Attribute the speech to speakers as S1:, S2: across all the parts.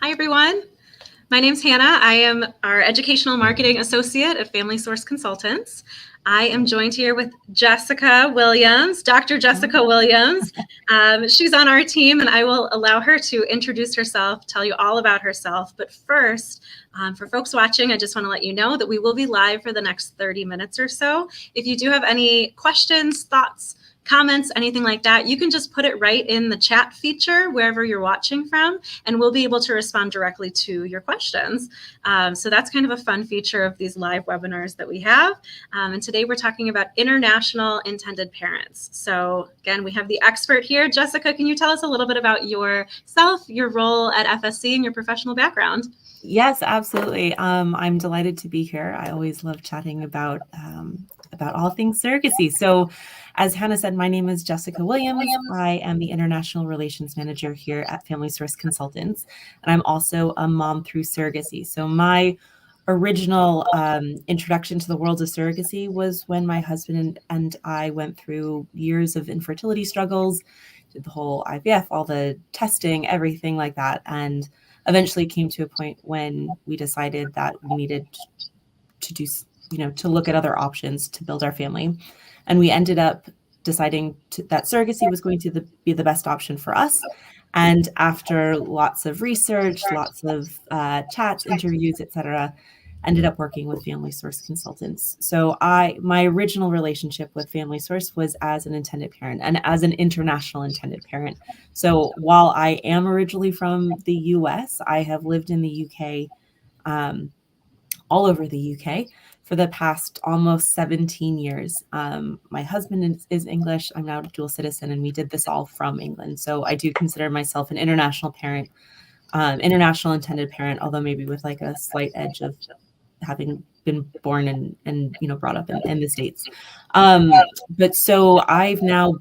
S1: Hi, everyone. My name's Hannah. I am our Educational Marketing Associate at Family Source Consultants. I am joined here with Jessica Williams, Dr. Jessica Williams. She's on our team, and I will allow her to introduce herself, tell you all about herself. But first, for folks watching, I just want to let you know that we will be live for the next 30 minutes or so. If you do have any questions, thoughts, comments, anything like that, you can just put it right in the chat feature wherever you're watching from, and we'll be able to respond directly to your questions. So that's kind of a fun feature of these live webinars that we have. And today we're talking about international intended parents. So again, we have the expert here. Jessica, can you tell us a little bit about yourself, your role at FSC, and your professional background?
S2: Yes, absolutely. I'm delighted to be here. I always love chatting about all things surrogacy. So, as Hannah said, my name is Jessica Williams. I am the International Relations Manager here at Family Source Consultants, and I'm also a mom through surrogacy. So my original introduction to the world of surrogacy was when my husband and I went through years of infertility struggles, did the whole IVF, all the testing, everything like that, and eventually came to a point when we decided that we needed to do, to look at other options to build our family. And we ended up deciding that surrogacy was going to be the best option for us. And after lots of research, lots of chats, interviews, etc., ended up working with Family Source Consultants. So my original relationship with Family Source was as an intended parent and as an international intended parent. So while I am originally from the US, I have lived in the UK, all over the UK for the past almost 17 years. My husband is English. I'm now a dual citizen, and we did this all from England. So I do consider myself an international parent, international intended parent, although maybe with like a slight edge of having been born and brought up in the States. But so I've now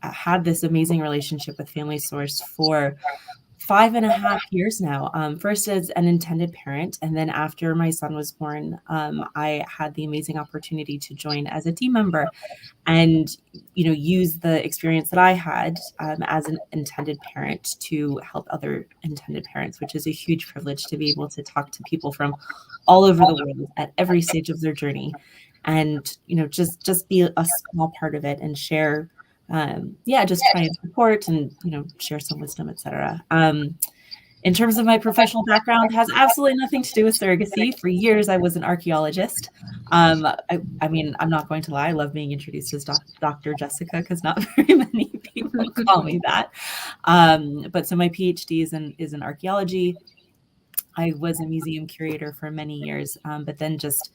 S2: had this amazing relationship with Family Source for 5.5 years now. First as an intended parent, and then after my son was born, I had the amazing opportunity to join as a team member and use the experience that I had as an intended parent to help other intended parents, which is a huge privilege to be able to talk to people from all over the world at every stage of their journey, and just be a small part of it and share, just try and support and share some wisdom, etc. In terms of my professional background, has absolutely nothing to do with surrogacy. For years, I was an archaeologist. I mean, I'm not going to lie, I love being introduced as Dr. Jessica because not very many people call me that. But so my PhD is in archaeology. I was a museum curator for many years, but then just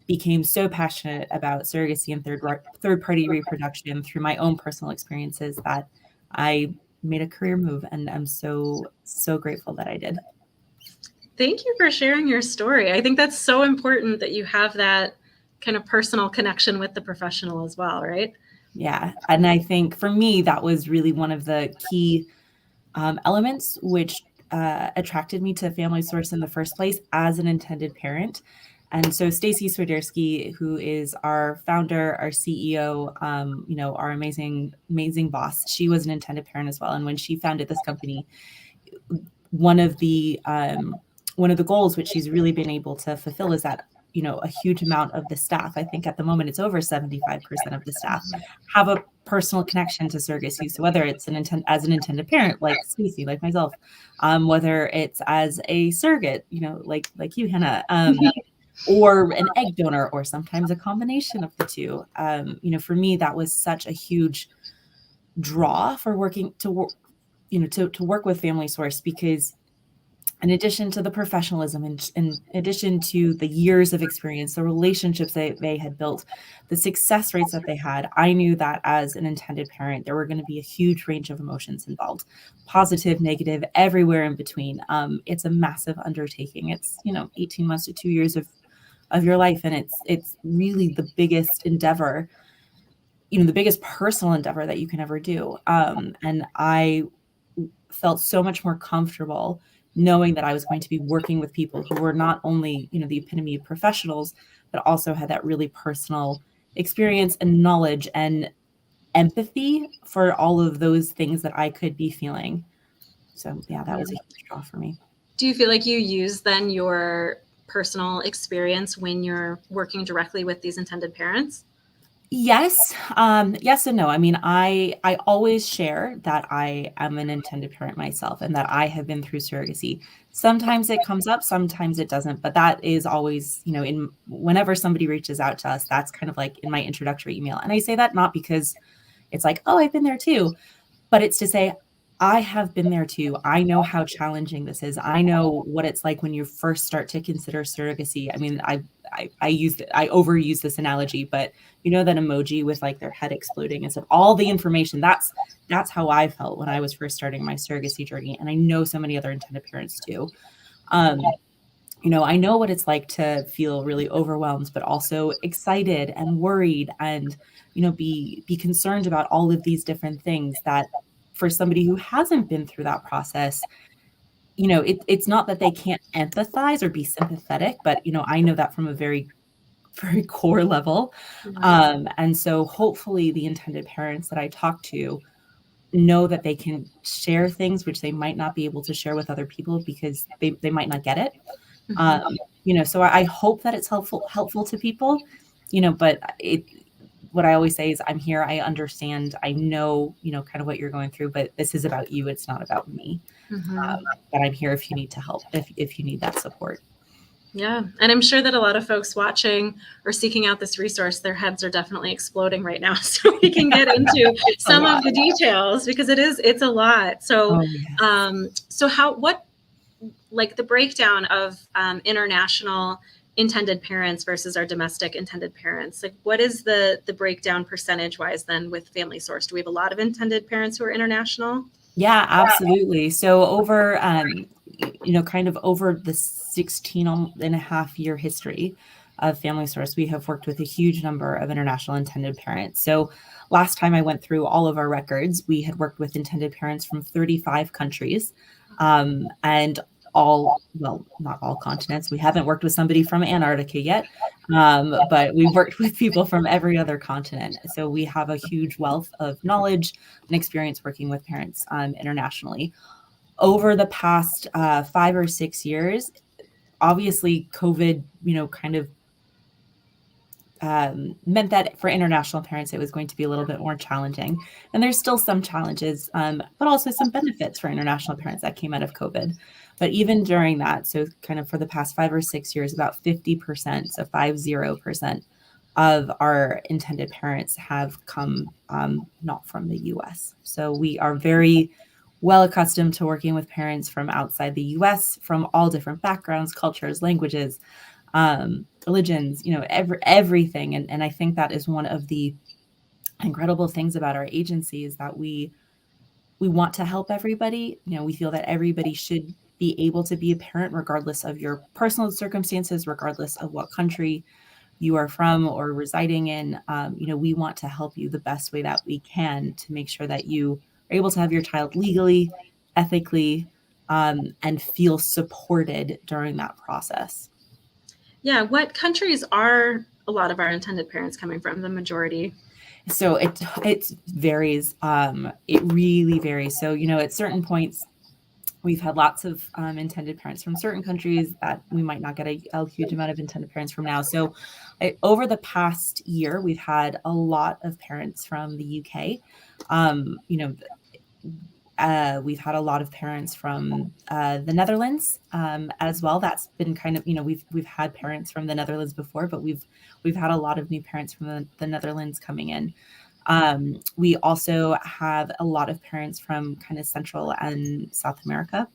S2: became so passionate about surrogacy and third-party reproduction through my own personal experiences that I made a career move, and I'm so grateful that I did.
S1: Thank you for sharing your story. I think that's so important that you have that kind of personal connection with the professional as well, right?
S2: Yeah, and I think for me, that was really one of the key elements which attracted me to Family Source in the first place as an intended parent. And so Stacy Swiderski, who is our founder, our CEO, our amazing boss, she was an intended parent as well. And when she founded this company, one of the goals which she's really been able to fulfill is that a huge amount of the staff, I think at the moment it's over 75% of the staff, have a personal connection to surrogacy. So whether it's as an intended parent like Stacey, like myself, whether it's as a surrogate, like you, Hannah, or an egg donor, or sometimes a combination of the two. For me, that was such a huge draw for working to work with Family Source, because in addition to the professionalism, and in addition to the years of experience, the relationships they had built, the success rates that they had, I knew that as an intended parent, there were going to be a huge range of emotions involved, positive, negative, everywhere in between. It's a massive undertaking. It's 18 months to 2 years of your life, and it's really the biggest endeavor, the biggest personal endeavor that you can ever do. And I felt so much more comfortable knowing that I was going to be working with people who were not only, the epitome of professionals, but also had that really personal experience and knowledge and empathy for all of those things that I could be feeling. So yeah, that was a huge draw for me.
S1: Do you feel like you use then your personal experience when you're working directly with these intended parents?
S2: Yes, yes and no. I mean, I always share that I am an intended parent myself and that I have been through surrogacy. Sometimes it comes up, sometimes it doesn't, but that is always, in whenever somebody reaches out to us, that's kind of like in my introductory email. And I say that not because it's like, oh, I've been there too, but it's to say, I have been there too. I know how challenging this is. I know what it's like when you first start to consider surrogacy. I mean, I overuse this analogy, but that emoji with like their head exploding is of all the information. That's how I felt when I was first starting my surrogacy journey. And I know so many other intended parents too. I know what it's like to feel really overwhelmed, but also excited and worried and, be concerned about all of these different things that for somebody who hasn't been through that process, it's not that they can't empathize or be sympathetic, but, I know that from a very, very core level. And so hopefully the intended parents that I talk to know that they can share things which they might not be able to share with other people because they might not get it. So I hope that it's helpful to people, but what I always say is I'm here, I understand, I know, kind of what you're going through, but this is about you. It's not about me. But I'm here if you need to help, if you need that support.
S1: Yeah. And I'm sure that a lot of folks watching or seeking out this resource, their heads are definitely exploding right now. So we can get into some of the details because it's a lot. So, what, like the breakdown of international intended parents versus our domestic intended parents, like what is the breakdown percentage wise then with Family Source? Do we have a lot of intended parents who are international?
S2: Yeah, absolutely. So over, kind of over the 16 and a half year history of Family Source, we have worked with a huge number of international intended parents. So last time I went through all of our records, we had worked with intended parents from 35 countries, and not all continents. We haven't worked with somebody from Antarctica yet, but we've worked with people from every other continent. So we have a huge wealth of knowledge and experience working with parents internationally. Over the past 5 or 6 years, obviously COVID, kind of meant that for international parents, it was going to be a little bit more challenging. And there's still some challenges, but also some benefits for international parents that came out of COVID. But even during that, so kind of for the past 5 or 6 years, about 50%, so 50% of our intended parents have come not from the US. So we are very well accustomed to working with parents from outside the US, from all different backgrounds, cultures, languages, religions, everything. And I think that is one of the incredible things about our agency is that we want to help everybody. We feel that everybody should be able to be a parent regardless of your personal circumstances, regardless of what country you are from or residing in. We want to help you the best way that we can to make sure that you are able to have your child legally, ethically, and feel supported during that process.
S1: Yeah. What countries are a lot of our intended parents coming from, the majority?
S2: So it varies. It really varies. So, at certain points, we've had lots of intended parents from certain countries that we might not get a huge amount of intended parents from now. So over the past year, we've had a lot of parents from the UK. We've had a lot of parents from the Netherlands as well. That's been kind of, we've had parents from the Netherlands before, but we've had a lot of new parents from the Netherlands coming in. We also have a lot of parents from kind of Central and South America.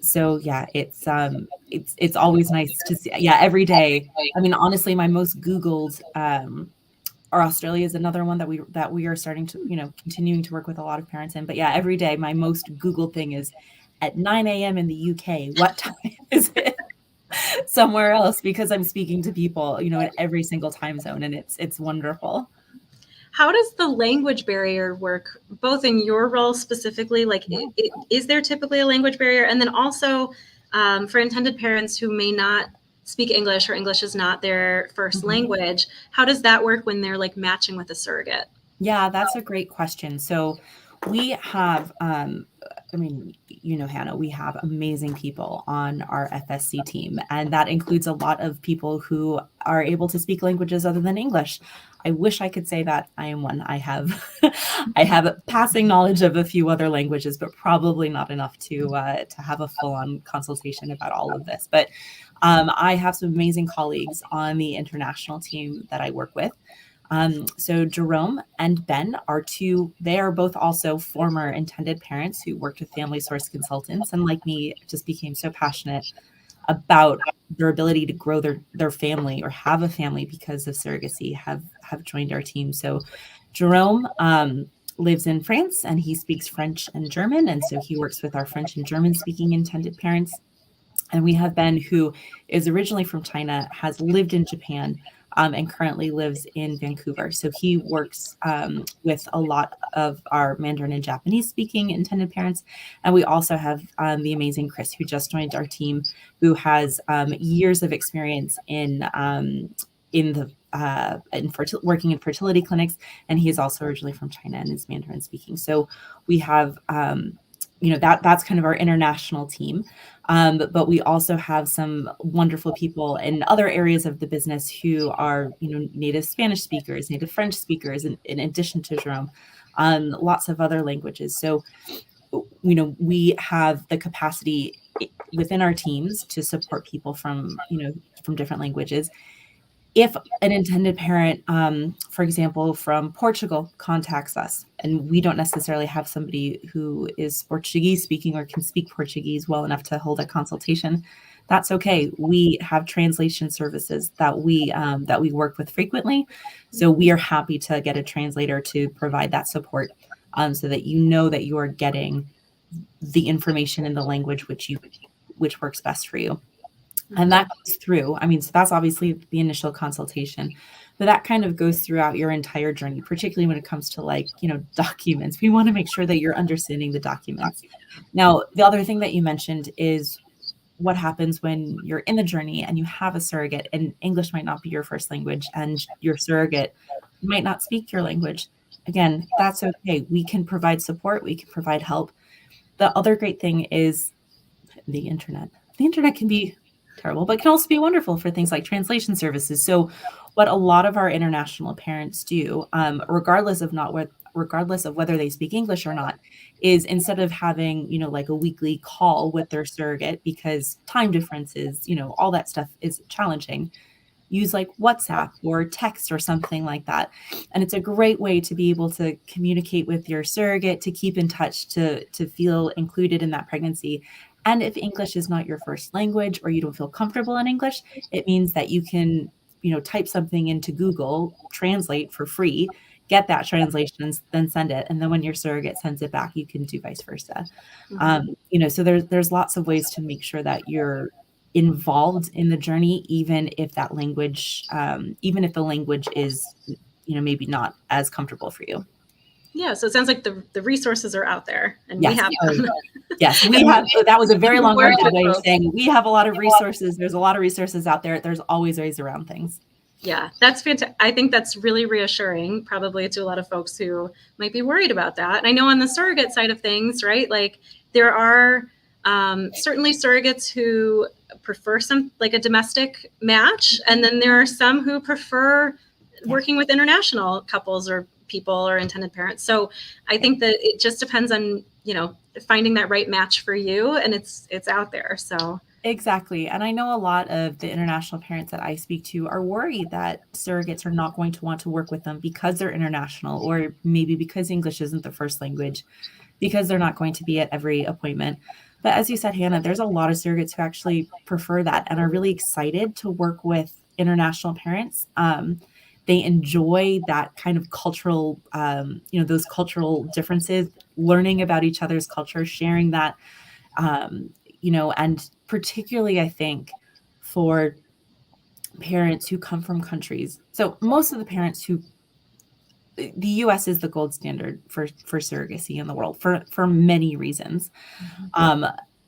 S2: So yeah, it's always nice to see. Yeah, every day. I mean, honestly, my most Googled, or Australia is another one that we are starting to, continuing to work with a lot of parents in. But yeah, every day my most Googled thing is at 9 a.m. in the UK. What time is it somewhere else? Because I'm speaking to people, in every single time zone, and it's wonderful.
S1: How does the language barrier work, both in your role specifically? Like, is there typically a language barrier? And then also for intended parents who may not speak English or English is not their first language, how does that work when they're like matching with a surrogate?
S2: Yeah, that's a great question. So we have I mean, you know, Hannah, we have amazing people on our FSC team, and that includes a lot of people who are able to speak languages other than English. I wish I could say that I am one. I have, I have passing knowledge of a few other languages, but probably not enough to have a full-on consultation about all of this. But I have some amazing colleagues on the international team that I work with. So Jerome and Ben are they are both also former intended parents who worked with family source consultants, and like me, just became so passionate about their ability to grow their family or have a family because of surrogacy, have joined our team. So Jerome lives in France, and he speaks French and German, and so he works with our French and German speaking intended parents. And we have Ben, who is originally from China, has lived in Japan, and currently lives in Vancouver. So he works with a lot of our Mandarin and Japanese speaking intended parents. And we also have the amazing Chris, who just joined our team, who has years of experience working in fertility clinics. And he is also originally from China and is Mandarin speaking. So we have that's kind of our international team. But we also have some wonderful people in other areas of the business who are, native Spanish speakers, native French speakers, in addition to Jerome, lots of other languages. So, we have the capacity within our teams to support people from different languages. If an intended parent, for example, from Portugal contacts us, and we don't necessarily have somebody who is Portuguese speaking or can speak Portuguese well enough to hold a consultation, that's okay. We have translation services that we work with frequently. So we are happy to get a translator to provide that support, so that that you are getting the information in the language which works best for you. And that goes through, so that's obviously the initial consultation, but that kind of goes throughout your entire journey, particularly when it comes to documents. We want to make sure that you're understanding the documents. Now, the other thing that you mentioned is what happens when you're in the journey and you have a surrogate and English might not be your first language and your surrogate might not speak your language. Again, that's okay. We can provide support. We can provide help. The other great thing is the internet. The internet can be terrible, but can also be wonderful for things like translation services. So what a lot of our international parents do, regardless of whether they speak English or not, is instead of having, like a weekly call with their surrogate, because time differences, all that stuff is challenging, use like WhatsApp or text or something like that. And it's a great way to be able to communicate with your surrogate, to keep in touch, to feel included in that pregnancy. And if English is not your first language or you don't feel comfortable in English, it means that you can, type something into Google Translate for free, get that translation, then send it. And then when your surrogate sends it back, you can do vice versa. So there's lots of ways to make sure that you're involved in the journey, even if the language is, maybe not as comfortable for you.
S1: Yeah, so it sounds like the resources are out there, and
S2: yes.
S1: we have them.
S2: Yes, we have. That was a very long-winded way of saying we have a lot of resources. There's a lot of resources out there. There's always ways around things.
S1: Yeah, that's fantastic. I think that's really reassuring, probably to a lot of folks who might be worried about that. And I know on the surrogate side of things, right, like there are certainly surrogates who prefer like a domestic match, and then there are some who prefer working with international couples or people or intended parents. So I think that it just depends on, finding that right match for you, and it's out there. So
S2: exactly. And I know a lot of the international parents that I speak to are worried that surrogates are not going to want to work with them because they're international, or maybe because English isn't the first language, because they're not going to be at every appointment. But as you said, Hannah, there's a lot of surrogates who actually prefer that and are really excited to work with international parents. They enjoy that kind of cultural, those cultural differences, learning about each other's culture, sharing that, and particularly, I think, for parents who come from countries. So most of the parents the U.S. is the gold standard for surrogacy in the world for many reasons.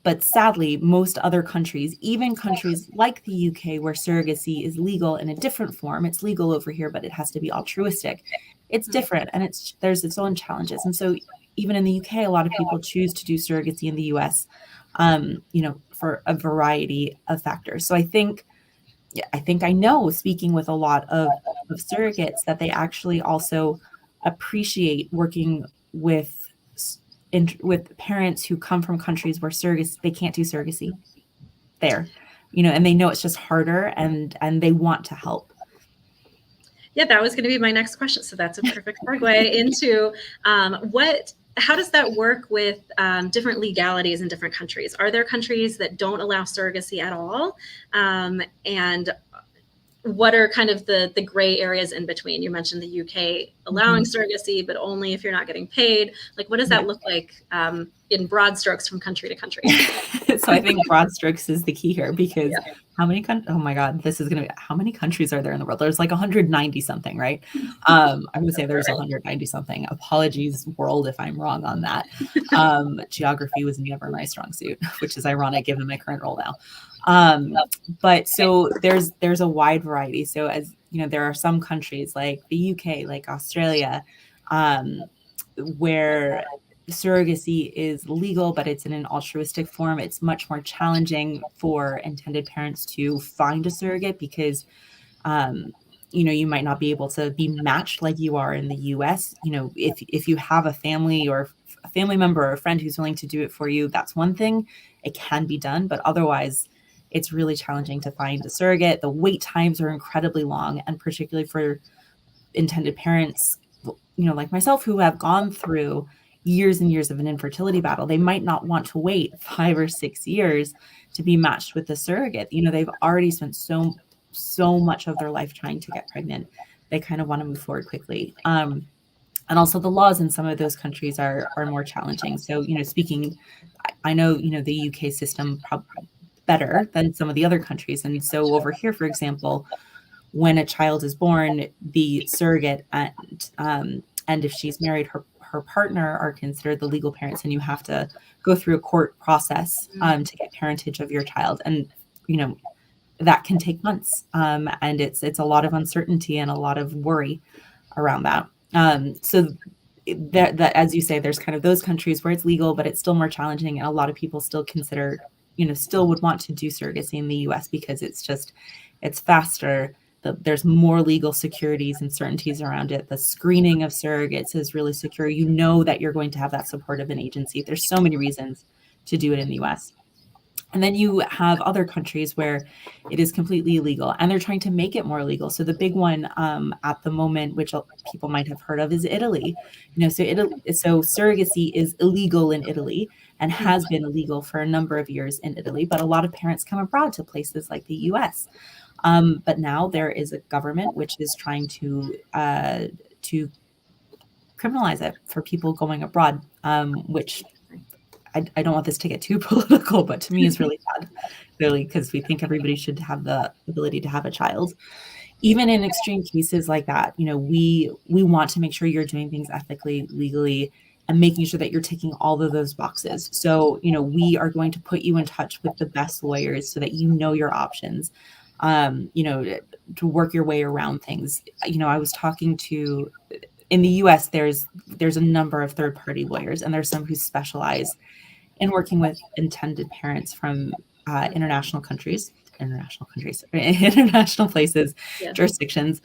S2: But sadly, most other countries, even countries like the UK, where surrogacy is legal in a different form, it's legal over here, but it has to be altruistic. It's different, and there's its own challenges. And so even in the UK, a lot of people choose to do surrogacy in the US, for a variety of factors. So I know, speaking with a lot of surrogates, that they actually also appreciate working with parents who come from countries where surrogacy, they can't do surrogacy there, and they know it's just harder, and they want to help.
S1: Yeah, that was going to be my next question. So that's a perfect segue into how does that work with different legalities in different countries? Are there countries that don't allow surrogacy at all? And what are kind of the gray areas in between? You mentioned the UK allowing surrogacy, but only if you're not getting paid. Like, what does that look like in broad strokes from country to country?
S2: So I think broad strokes is the key here, because how many oh my God, this is going to be, how many countries are there in the world? There's like 190 something, right? I would say there's 190 something. Apologies, world, if I'm wrong on that. Geography was never my strong suit, which is ironic given my current role now. But so there's a wide variety. So, as you know, there are some countries like the UK, like Australia, where surrogacy is legal, but it's in an altruistic form. It's much more challenging for intended parents to find a surrogate because, you might not be able to be matched like you are in the US. If you have a family or a family member or a friend who's willing to do it for you, that's one thing. It can be done, but otherwise, it's really challenging to find a surrogate. The wait times are incredibly long, and particularly for intended parents, like myself, who have gone through years and years of an infertility battle, they might not want to wait 5 or 6 years to be matched with a surrogate. They've already spent so much of their life trying to get pregnant. They kind of want to move forward quickly. And also the laws in some of those countries are more challenging. So, speaking, I know, the UK system probably better than some of the other countries. And so over here, for example, when a child is born, the surrogate and if she's married, her partner are considered the legal parents, and you have to go through a court process to get parentage of your child. And, that can take months. And it's a lot of uncertainty and a lot of worry around that. So that, as you say, there's kind of those countries where it's legal, but it's still more challenging. And a lot of people still consider, still would want to do surrogacy in the US because it's faster. There's more legal securities and certainties around it. The screening of surrogates is really secure. That you're going to have that support of an agency. There's so many reasons to do it in the US. And then you have other countries where it is completely illegal, and they're trying to make it more legal. So the big one at the moment, which people might have heard of, is Italy. So surrogacy is illegal in Italy and has been illegal for a number of years in Italy. But a lot of parents come abroad to places like the US. But now there is a government which is trying to criminalize it for people going abroad, which I don't want this to get too political, but to me is really sad, really, because we think everybody should have the ability to have a child. Even in extreme cases like that, we want to make sure you're doing things ethically, legally, and making sure that you're ticking all of those boxes. So, we are going to put you in touch with the best lawyers so that you know your options, to work your way around things. I was talking to, in the US, there's a number of third-party lawyers, and there's some who specialize in working with intended parents from international places, jurisdictions.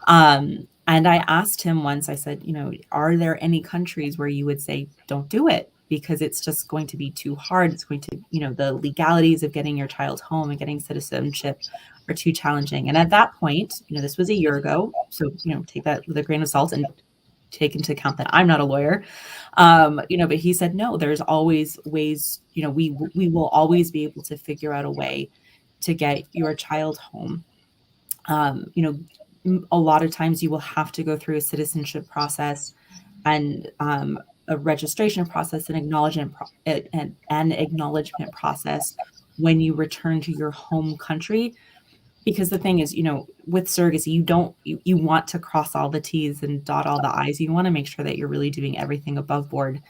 S2: And I asked him once, I said, are there any countries where you would say, don't do it? Because it's just going to be too hard. It's going to, the legalities of getting your child home and getting citizenship are too challenging. And at that point, this was a year ago. So, take that with a grain of salt and take into account that I'm not a lawyer, but he said, no, there's always ways, we will always be able to figure out a way to get your child home. A lot of times you will have to go through a citizenship process and a registration process, an acknowledgement process when you return to your home country. Because the thing is, with surrogacy, you want to cross all the T's and dot all the I's. You want to make sure that you're really doing everything above board.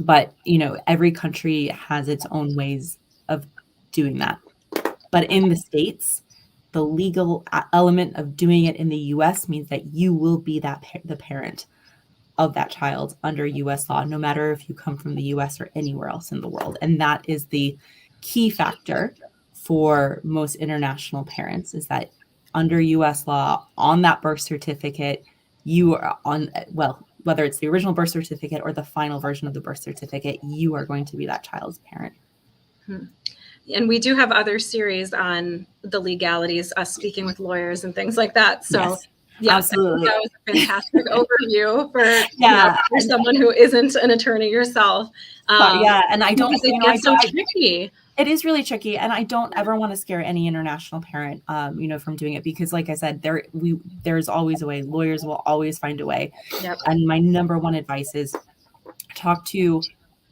S2: But, every country has its own ways of doing that. But in the States, the legal element of doing it in the US means that you will be the parent of that child under US law, no matter if you come from the US or anywhere else in the world. And that is the key factor for most international parents, is that under US law, on that birth certificate, you are on, well, whether it's the original birth certificate or the final version of the birth certificate, you are going to be that child's parent.
S1: And we do have other series on the legalities, us speaking with lawyers and things like that. So
S2: yes, absolutely.
S1: That was a fantastic overview for someone who isn't an attorney yourself.
S2: And I don't,
S1: it's so tricky.
S2: It is really tricky, and I don't ever want to scare any international parent, from doing it, because, like I said, there's always a way. Lawyers will always find a way.
S1: Yep.
S2: And my number one advice is talk to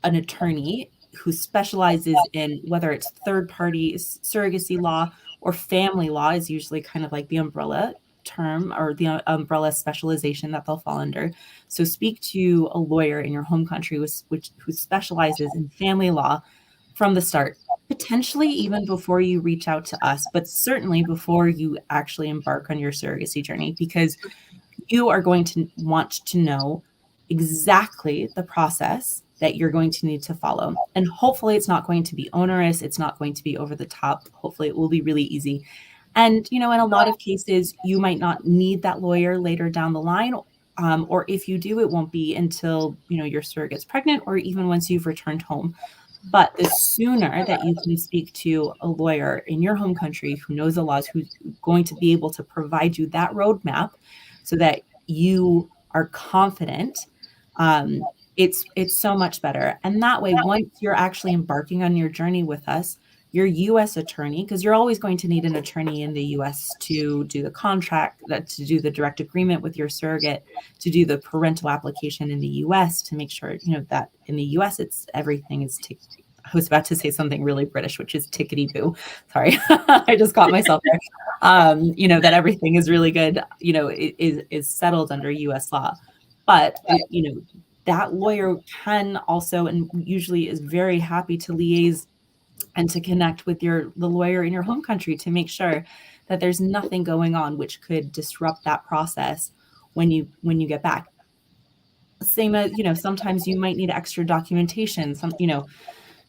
S2: an attorney who specializes in, whether it's third-party surrogacy law or family law is usually kind of like the umbrella term or the umbrella specialization that they'll fall under. So speak to a lawyer in your home country who specializes in family law from the start, potentially even before you reach out to us, but certainly before you actually embark on your surrogacy journey, because you are going to want to know exactly the process that you're going to need to follow. And hopefully it's not going to be onerous. It's not going to be over the top. Hopefully it will be really easy. And, in a lot of cases, you might not need that lawyer later down the line. Or if you do, it won't be until, your surrogate's pregnant or even once you've returned home. But the sooner that you can speak to a lawyer in your home country who knows the laws, who's going to be able to provide you that roadmap so that you are confident, it's so much better. And that way, once you're actually embarking on your journey with us, your U.S. attorney, because you're always going to need an attorney in the U.S. to do the contract, to do the direct agreement with your surrogate, to do the parental application in the U.S., to make sure, that in the U.S. everything is I was about to say something really British, which is tickety-boo. Sorry, I just got myself there. That everything is really good, is settled under U.S. law. But, that lawyer can also, and usually is very happy to liaise and to connect with the lawyer in your home country to make sure that there's nothing going on which could disrupt that process when you get back. Same as, sometimes you might need extra documentation.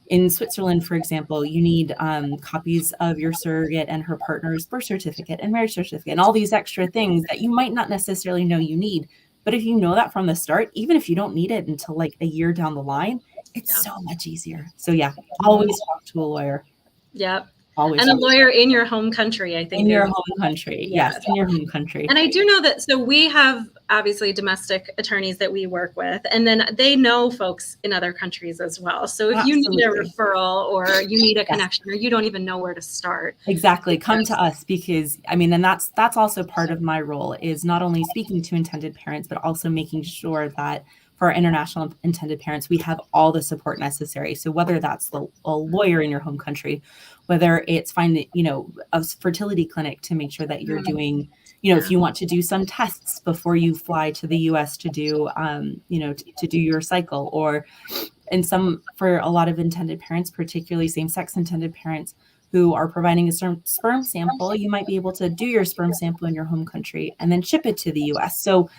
S2: In Switzerland, for example, you need copies of your surrogate and her partner's birth certificate and marriage certificate and all these extra things that you might not necessarily know you need. But if you know that from the start, even if you don't need it until like a year down the line, it's so much easier. So always talk to a lawyer.
S1: Yep. Always. And a lawyer in your home country, I think.
S2: In your home country. Yes, in your home country.
S1: And I do know that, so we have obviously domestic attorneys that we work with, and then they know folks in other countries as well. So if you need a referral or you need a connection or you don't even know where to start.
S2: Exactly. Come to us, because and that's also part of my role, is not only speaking to intended parents, but also making sure that for our international intended parents, we have all the support necessary. So whether that's a lawyer in your home country, whether it's finding, a fertility clinic to make sure that you're doing, if you want to do some tests before you fly to the US to do, to do your cycle, or for a lot of intended parents, particularly same-sex intended parents who are providing a sperm sample, you might be able to do your sperm sample in your home country and then ship it to the US. So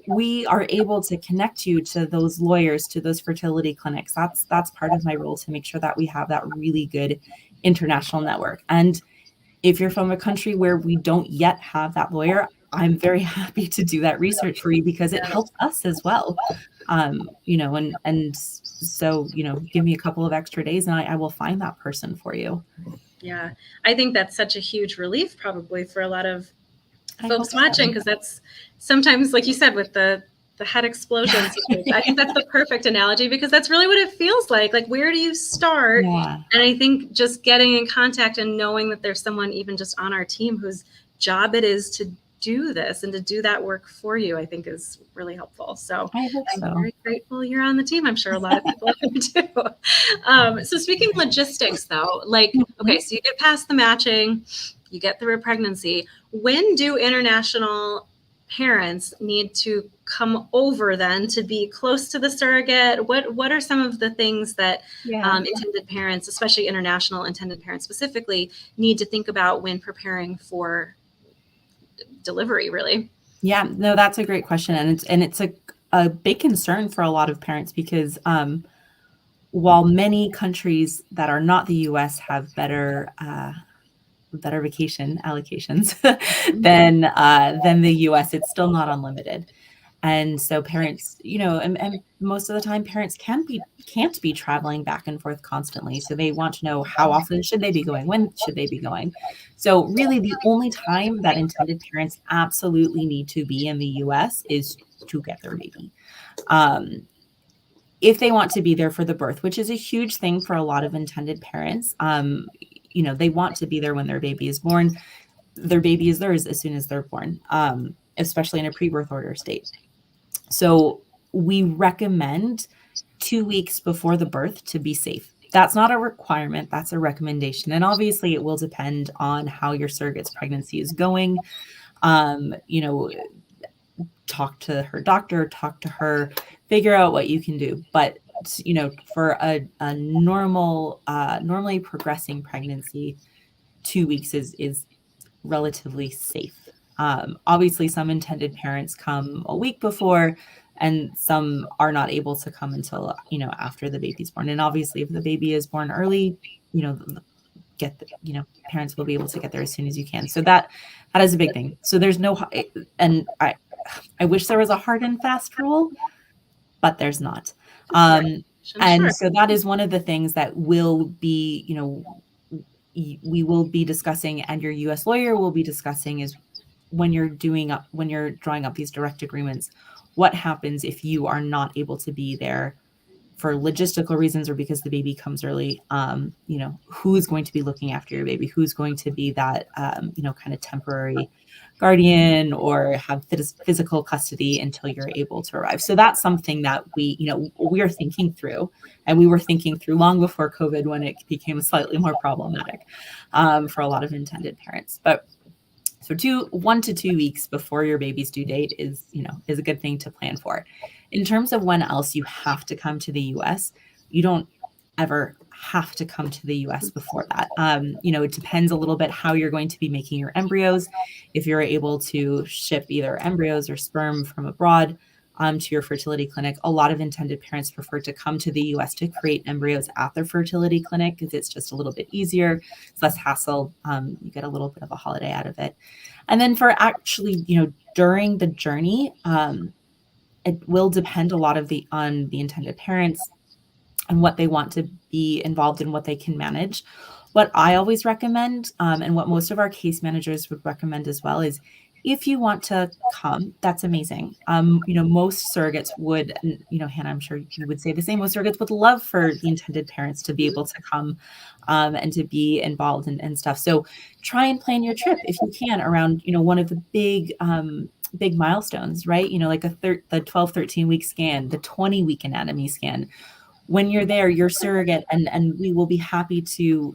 S2: we are able to connect you to those lawyers, to those fertility clinics. That's part of my role, to make sure that we have that really good international network. And if you're from a country where we don't yet have that lawyer, I'm very happy to do that research for you, because it helps us as well. So, give me a couple of extra days and I will find that person for you.
S1: Yeah. I think that's such a huge relief probably for a lot of folks watching, because that's sometimes, like you said, with the head explosions. I think that's the perfect analogy, because that's really what it feels like. Like, where do you start? Yeah. And I think just getting in contact and knowing that there's someone even just on our team whose job it is to do this and to do that work for you, I think is really helpful. So I'm very grateful you're on the team. I'm sure a lot of people are too. So speaking of logistics though, okay, so you get past the matching, you get through a pregnancy. When do international parents need to come over then to be close to the surrogate? What are some of the things that intended parents, especially international intended parents specifically, need to think about when preparing for delivery, really?
S2: Yeah, no, that's a great question. And it's a big concern for a lot of parents because while many countries that are not the U.S. have better vacation allocations than the U.S., it's still not unlimited. And so parents, and most of the time parents can't be traveling back and forth constantly. So they want to know how often should they be going? When should they be going? So really the only time that intended parents absolutely need to be in the US is to get their baby. If they want to be there for the birth, which is a huge thing for a lot of intended parents, they want to be there when their baby is born. Their baby is theirs as soon as they're born, especially in a pre-birth order state. So we recommend 2 weeks before the birth to be safe. That's not a requirement, that's a recommendation. And obviously it will depend on how your surrogate's pregnancy is going. Talk to her doctor, talk to her, figure out what you can do. But, for a normally progressing pregnancy, 2 weeks is relatively safe. Obviously, some intended parents come a week before, and some are not able to come until after the baby's born. And obviously, if the baby is born early, parents will be able to get there as soon as you can. So that is a big thing. So there's no, and I wish there was a hard and fast rule, but there's not. So that is one of the things that will be, we will be discussing, and your U.S. lawyer will be discussing, is when you're drawing up these direct agreements, what happens if you are not able to be there for logistical reasons or because the baby comes early. Who's going to be looking after your baby? Who's going to be that, kind of temporary guardian or have physical custody until you're able to arrive? So that's something that we are thinking through, and we were thinking through long before COVID, when it became slightly more problematic for a lot of intended parents. But so 1 to 2 weeks before your baby's due date is a good thing to plan for. In terms of when else you have to come to the US, you don't ever have to come to the US before that. It depends a little bit how you're going to be making your embryos. If you're able to ship either embryos or sperm from abroad to your fertility clinic, a lot of intended parents prefer to come to the US to create embryos at their fertility clinic because it's just a little bit easier. It's less hassle. You get a little bit of a holiday out of it. And then for actually, during the journey, it will depend a lot on the intended parents and what they want to be involved in, what they can manage. What I always recommend, and what most of our case managers would recommend as well, is if you want to come, that's amazing. Most surrogates would, Hannah, I'm sure you would say the same. Most surrogates would love for the intended parents to be able to come and to be involved and stuff. So try and plan your trip if you can around, one of the big milestones, right? Like the 12, 13 week scan, the 20-week anatomy scan. When you're there, your surrogate and we will be happy to,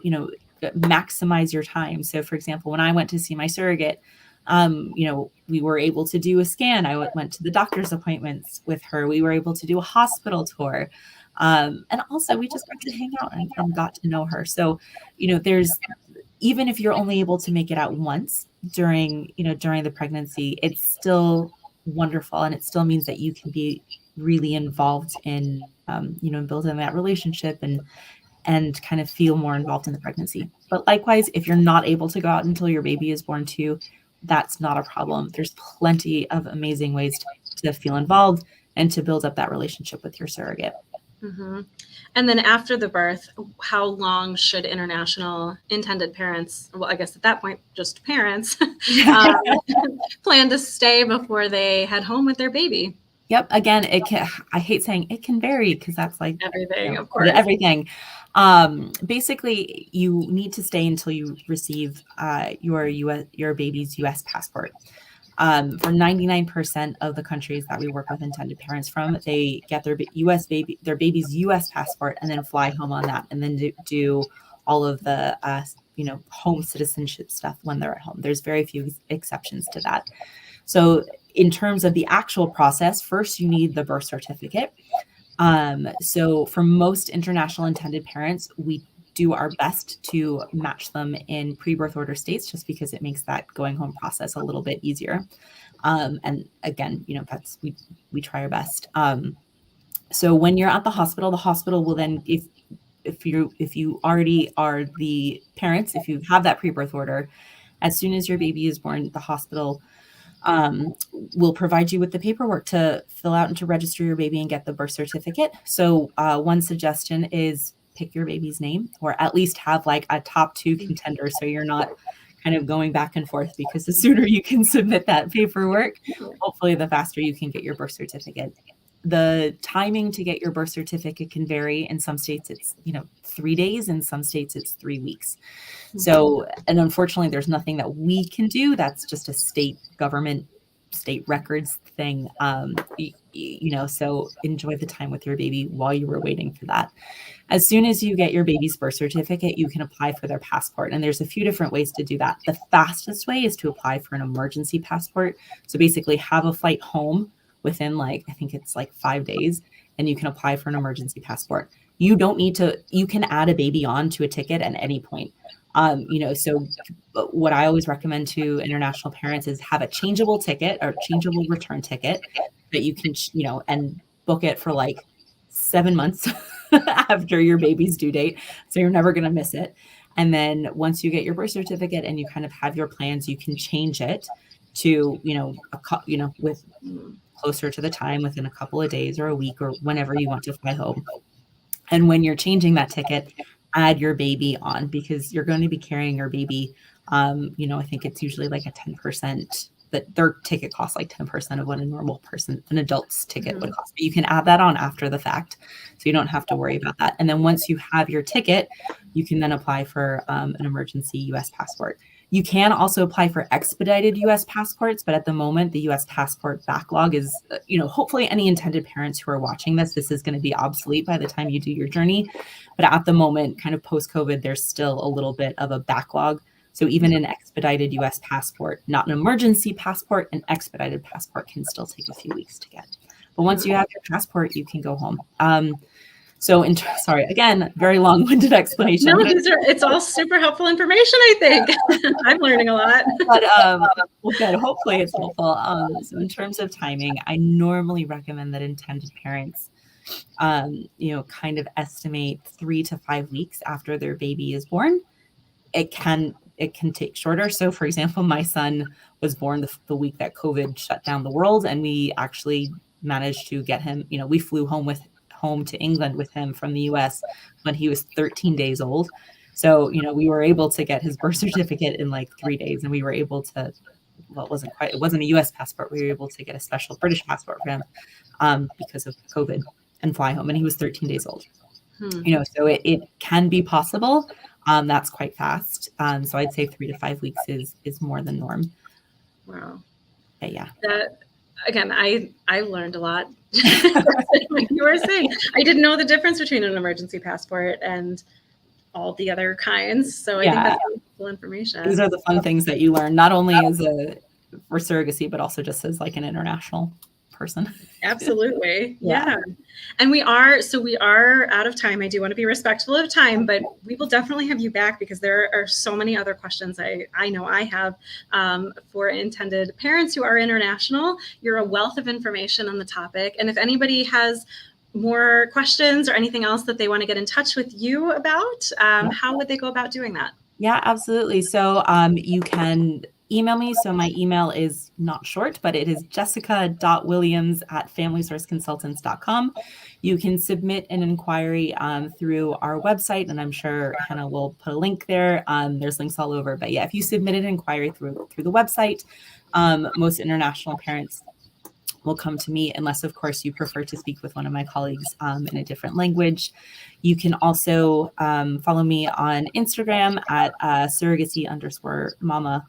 S2: maximize your time. So for example, when I went to see my surrogate, we were able to do a scan. I went to the doctor's appointments with her. We were able to do a hospital tour. And also we just got to hang out and got to know her. So, even if you're only able to make it out once during the pregnancy, it's still wonderful. And it still means that you can be really involved in, building that relationship and kind of feel more involved in the pregnancy. But likewise, if you're not able to go out until your baby is born too, that's not a problem. There's plenty of amazing ways to feel involved and to build up that relationship with your surrogate.
S1: Mm-hmm. And then after the birth, how long should international intended parents, well, I guess at that point, just parents, plan to stay before they head home with their baby?
S2: Yep. Again, I hate saying it can vary because that's like
S1: everything, of course.
S2: Everything. Basically, you need to stay until you receive your baby's U.S. passport. For 99% of the countries that we work with intended parents from, they get their baby's U.S. passport and then fly home on that, and then do all of the home citizenship stuff when they're at home. There's very few exceptions to that. So in terms of the actual process, first you need the birth certificate. So for most international intended parents, we do our best to match them in pre-birth order states, just because it makes that going home process a little bit easier. And again, that's, we try our best. So when you're at the hospital will then, if you already are the parents, if you have that pre-birth order, as soon as your baby is born, the hospital will provide you with the paperwork to fill out and to register your baby and get the birth certificate. So one suggestion is pick your baby's name, or at least have like a top 2 contender, so you're not kind of going back and forth, because the sooner you can submit that paperwork, hopefully the faster you can get your birth certificate. The timing to get your birth certificate can vary. In some states it's 3 days, in some states it's 3 weeks. So, and unfortunately there's nothing that we can do. That's just a state government, state records thing. So enjoy the time with your baby while you were waiting for that. As soon as you get your baby's birth certificate, you can apply for their passport. And there's a few different ways to do that. The fastest way is to apply for an emergency passport. So basically have a flight home within I think it's 5 days, and you can apply for an emergency passport. You don't need to, you can add a baby on to a ticket at any point. So what I always recommend to international parents is have a changeable ticket or changeable return ticket that you can, and book it for 7 months after your baby's due date. So you're never going to miss it. And then once you get your birth certificate and you kind of have your plans, you can change it to, with closer to the time, within a couple of days or a week or whenever you want to fly home. And when you're changing that ticket, add your baby on, because you're going to be carrying your baby. I think it's usually a 10%, that their ticket costs 10% of what a normal person, an adult's ticket would cost. But you can add that on after the fact, so you don't have to worry about that. And then once you have your ticket, you can then apply for an emergency U.S. passport. You can also apply for expedited U.S. passports, but at the moment, the U.S. passport backlog is, hopefully any intended parents who are watching this is going to be obsolete by the time you do your journey. But at the moment, kind of post-COVID, there's still a little bit of a backlog. So even an expedited U.S. passport, not an emergency passport, an expedited passport can still take a few weeks to get. But once you have your passport, you can go home. Sorry, again, very long-winded explanation.
S1: No, it's all super helpful information, I think. I'm learning a lot.
S2: But good. Hopefully it's helpful. So in terms of timing, I normally recommend that intended parents, kind of estimate 3 to 5 weeks after their baby is born. It can take shorter. So for example, my son was born the week that COVID shut down the world, and we actually managed to get him, we flew home to England with him from the US when he was 13 days old. So, we were able to get his birth certificate in 3 days, and we were able to, it wasn't a US passport. We were able to get a special British passport for him because of COVID, and fly home. And he was 13 days old. So it can be possible. That's quite fast. So I'd say 3 to 5 weeks is more than norm.
S1: Wow.
S2: But yeah.
S1: Again, I learned a lot. Like you were saying, I didn't know the difference between an emergency passport and all the other kinds. So I think that's helpful information.
S2: These are the fun things that you learn, not only for surrogacy, but also just as an international person.
S1: Absolutely. Yeah. And we are out of time. I do want to be respectful of time, but we will definitely have you back, because there are so many other questions I know I have for intended parents who are international. You're a wealth of information on the topic. And if anybody has more questions or anything else that they want to get in touch with you about, how would they go about doing that?
S2: Yeah, absolutely. So you can email me. So my email is not short, but it is jessica.williams@familysourceconsultants.com. You can submit an inquiry through our website, and I'm sure Hannah will put a link there. There's links all over. But yeah, if you submit an inquiry through the website, most international parents will come to me, unless, of course, you prefer to speak with one of my colleagues in a different language. You can also follow me on Instagram at surrogacy_mama.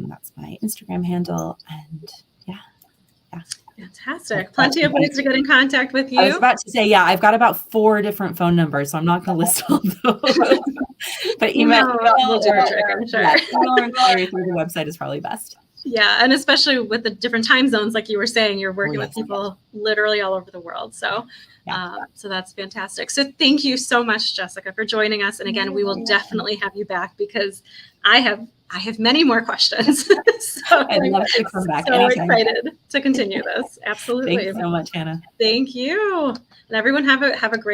S2: That's my Instagram handle. And yeah.
S1: Fantastic. Plenty of ways to get in contact with you.
S2: I was about to say, I've got about 4 different phone numbers, so I'm not going to list all those. But email
S1: will do the trick, I'm sure.
S2: Email or inquiry through the website is probably best.
S1: Yeah, and especially with the different time zones, like you were saying, you're working
S2: yes.
S1: with people literally all over the world. So,
S2: Yeah.
S1: so that's fantastic. So thank you so much, Jessica, for joining us. And again, we will definitely have you back because I have many more questions. So
S2: I'd love to come back
S1: so
S2: anytime.
S1: excited to continue this. Absolutely.
S2: Thanks so much, Hannah.
S1: Thank you. And everyone have a great